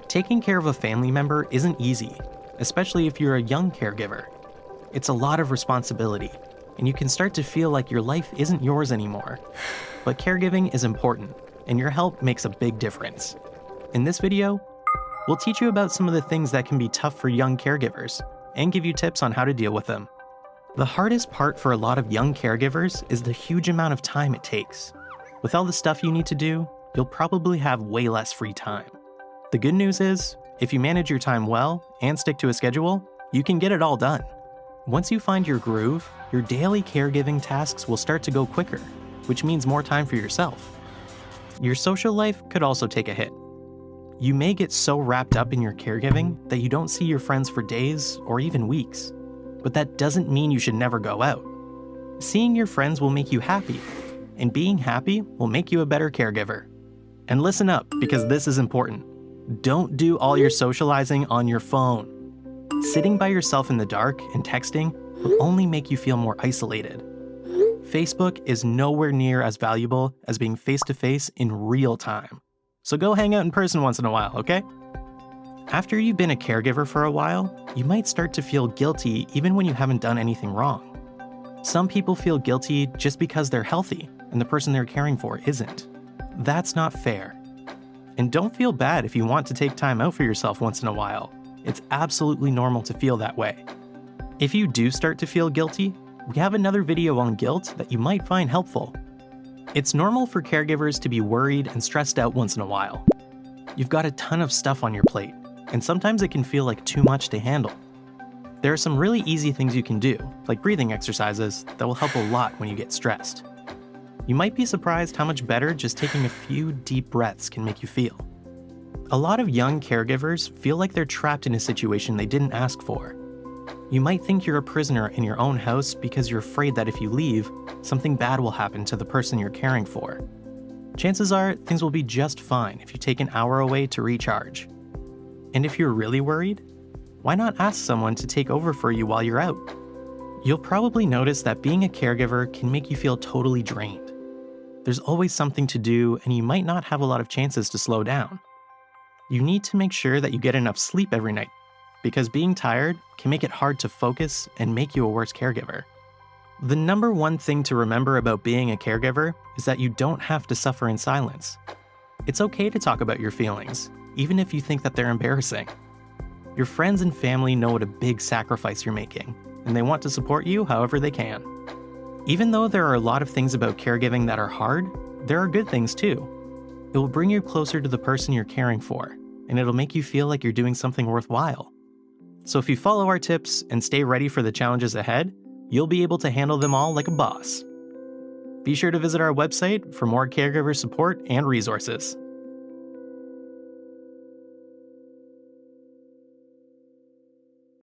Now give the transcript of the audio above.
Taking care of a family member isn't easy, especially if you're a young caregiver. It's a lot of responsibility, and you can start to feel like your life isn't yours anymore. But caregiving is important, and your help makes a big difference. In this video, we'll teach you about some of the things that can be tough for young caregivers, and give you tips on how to deal with them. The hardest part for a lot of young caregivers is the huge amount of time it takes. With all the stuff you need to do, you'll probably have way less free time. The good news is, if you manage your time well and stick to a schedule, you can get it all done. Once you find your groove, your daily caregiving tasks will start to go quicker, which means more time for yourself. Your social life could also take a hit. You may get so wrapped up in your caregiving that you don't see your friends for days or even weeks. But that doesn't mean you should never go out. Seeing your friends will make you happy, and being happy will make you a better caregiver. And listen up, because this is important. Don't do all your socializing on your phone. Sitting by yourself in the dark and texting will only make you feel more isolated. Facebook is nowhere near as valuable as being face-to-face in real time. So go hang out in person once in a while, okay? After you've been a caregiver for a while, you might start to feel guilty even when you haven't done anything wrong. Some people feel guilty just because they're healthy and the person they're caring for isn't. That's not fair. And don't feel bad if you want to take time out for yourself once in a while. It's absolutely normal to feel that way. If you do start to feel guilty, we have another video on guilt that you might find helpful. It's normal for caregivers to be worried and stressed out once in a while. You've got a ton of stuff on your plate, and sometimes it can feel like too much to handle. There are some really easy things you can do, like breathing exercises, that will help a lot when you get stressed. You might be surprised how much better just taking a few deep breaths can make you feel. A lot of young caregivers feel like they're trapped in a situation they didn't ask for. You might think you're a prisoner in your own house because you're afraid that if you leave, something bad will happen to the person you're caring for. Chances are, things will be just fine if you take an hour away to recharge. And if you're really worried, why not ask someone to take over for you while you're out? You'll probably notice that being a caregiver can make you feel totally drained. There's always something to do, and you might not have a lot of chances to slow down. You need to make sure that you get enough sleep every night, because being tired can make it hard to focus and make you a worse caregiver. The number one thing to remember about being a caregiver is that you don't have to suffer in silence. It's okay to talk about your feelings, even if you think that they're embarrassing. Your friends and family know what a big sacrifice you're making, and they want to support you however they can. Even though there are a lot of things about caregiving that are hard, there are good things too. It will bring you closer to the person you're caring for, and it'll make you feel like you're doing something worthwhile. So if you follow our tips and stay ready for the challenges ahead, you'll be able to handle them all like a boss. Be sure to visit our website for more caregiver support and resources.